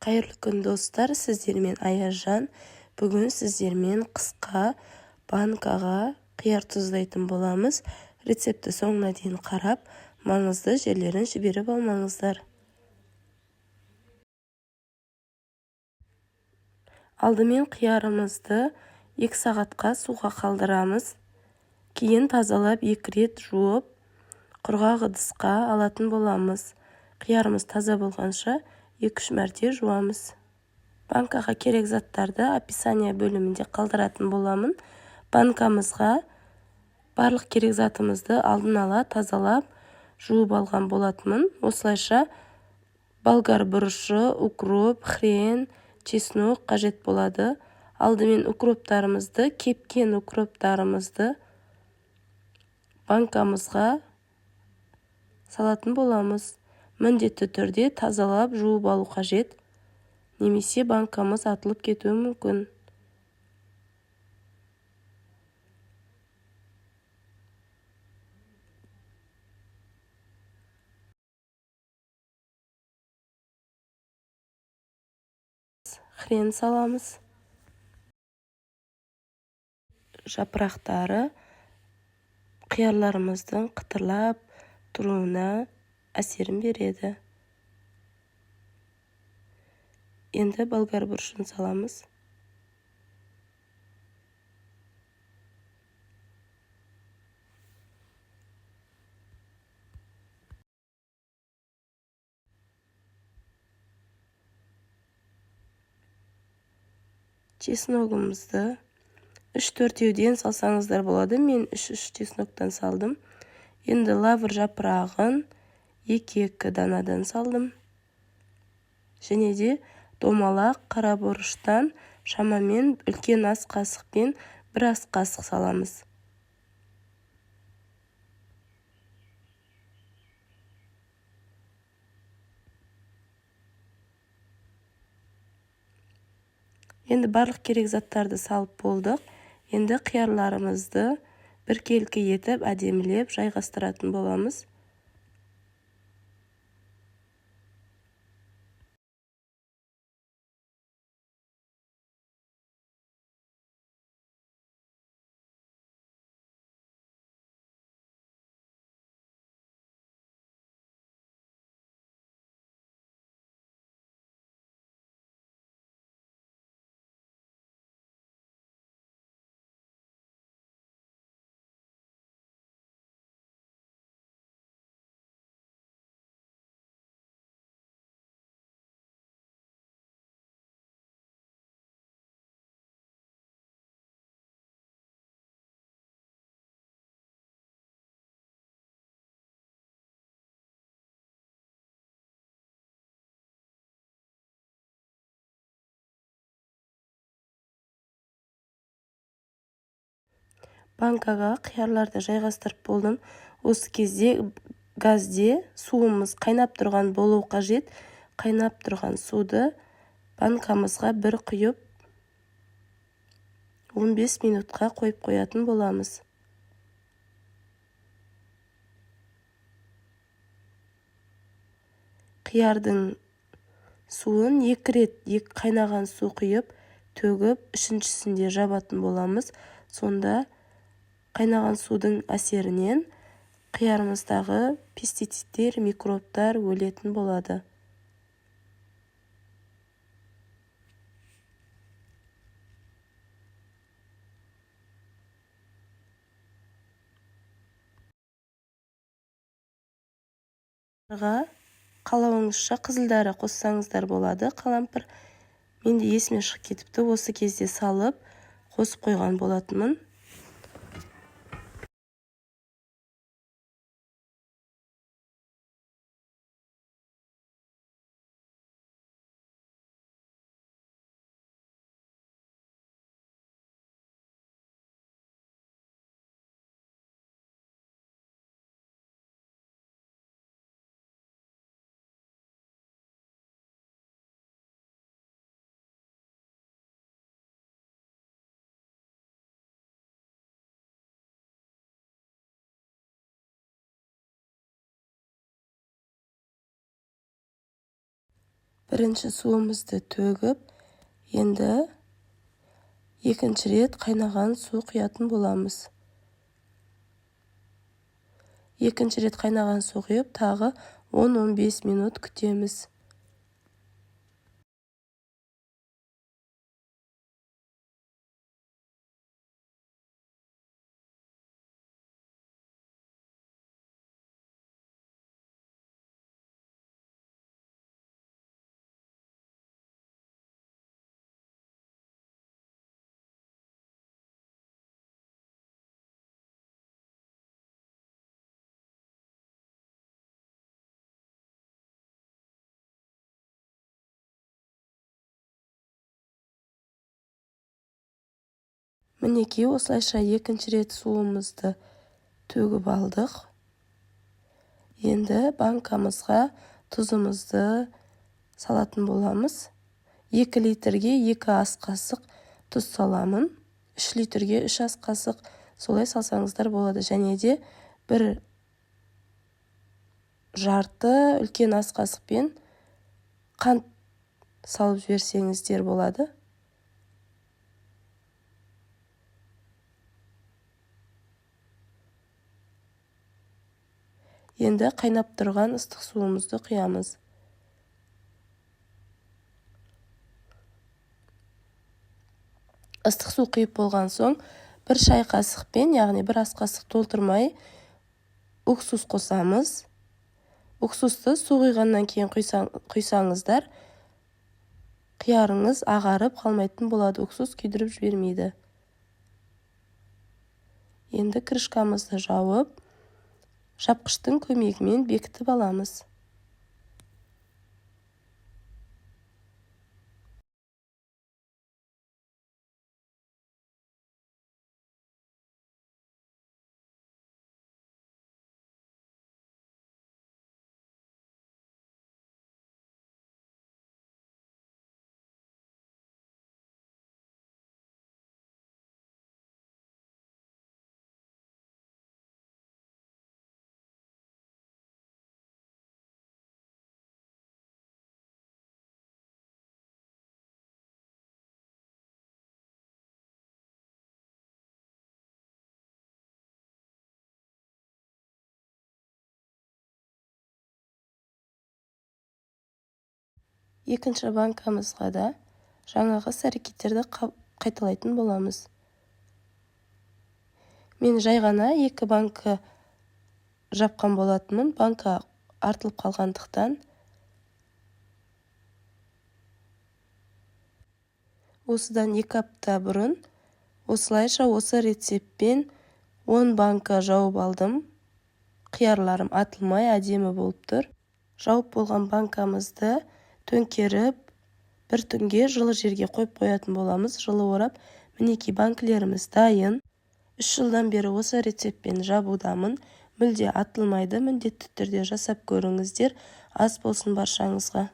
Қайырлы күн достар, сіздермен Аязжан. Бүгін сіздермен қысқа банкаға қияр тұздайтын боламыз. Рецепті соңына дейін қарап, маңызды жерлерін жіберіп алмаңыздар. Алдымен қиярымызды 2 сағатқа суға қалдырамыз. Кейін тазалап 2 рет жуып, құрғақ ыдысқа алатын боламыз. Қиярымыз таза болғанша 2-3 мәрте жуамыз. Банкаға керек заттарды описание бөлімінде қалдыратын боламын. Банкамызға барлық керек затымызды алдын ала тазалап жуып алған болатынмын. Осылайша болгар бұрышы, укроп, хрен, чеснок қажет болады. Алдымен укроптарымызды, кепкен укроптарымызды банкамызға салатын боламыз. Міндетті түрде тазалап жуып алу қажет, немесе банкамыз атылып кетуі мүмкін. Хрен саламыз. Жапырақтары қиярларымыздың қытырлап тұруына әсерін береді. Енді болгар бұрышын саламыз. Чесногымызды 3-4-еуден салсаңыздар болады. Мен 3 чесноктан салдым. Енді лавр жапырағын 2-2 данадан салдым. Және де домалақ қара бұрыштан шамамен үлкен ас қасықпен 1 ас қасық саламыз. Енді барлық керек заттарды салып болдық. Енді қиярларымызды біркелкі етіп әдемілеп жайғастыратын боламыз. Банкаға қиярларды жайғастырып болдым. Осы кезде газде суымыз қайнап тұрған болу қажет. Қайнап тұрған суды банкамызға бір құйып 15 минутқа қойып қоятын боламыз. Қиярдың суын 2 рет қайнаған су құйып, төгіп, үшіншісінде жабатын боламыз. Сонда қайнаған судың әсерінен қиярымыздағы пестицидтер, микробтар өлетін болады. Қалауыңызша қызылдары қоссаңыздар болады. Қалампыр менде есіме шығып кетіпті. Осы кезде салып қосып қойған болатынмын. Бірінші суымызды төгіп, енді екінші рет қайнаған су құятын боламыз. Екінші рет қайнаған су құйып, тағы 10-15 минут күтеміз. Мінекей, осылайша екінші рет суымызды төгіп алдық. Енді банкамызға тұзымызды салатын боламыз. 2 литрге 2 ас қасық тұз саламын. 3 литрге 3 ас қасық, солай салсаңыздар болады. Және де 1 жарты үлкен ас қасықпен қант салып жіберсеңіздер болады. Енді қайнап тұрған ыстық суымызды құямыз. Ыстық су құйып болған соң, 1 шай қасықпен, яғни 1 ас қасық толтырмай, уксус қосамыз. Уксусты су құйғаннан кейін құйсаңыздар, қиярыңыз ағарып қалмайтын болады, уксус күйдіріп жібермейді. Енді крышкамызды жауып, жапқыштың көмегімен бекітіп аламыз. Екінші банкамызға да жаңағы іс-әрекеттерді қайталайтын боламыз. Мен жай ғана 2 банка жапқан болатынмын, банка артылып қалғандықтан. Осыдан 2 апта бұрын осылайша осы рецептпен 10 банка жауып алдым. Қиярларым атылмай әдемі болып тұр. Жауып болған банкамызды төңкеріп, бір түнге жылы жерге қойып қоятын боламыз. Жылы орап, мінекей банкілеріміз дайын. 3 жылдан бері осы рецептпен жабудамын. Мүлде атылмайды, міндетті түрде жасап көріңіздер. Ас болсын баршаңызға.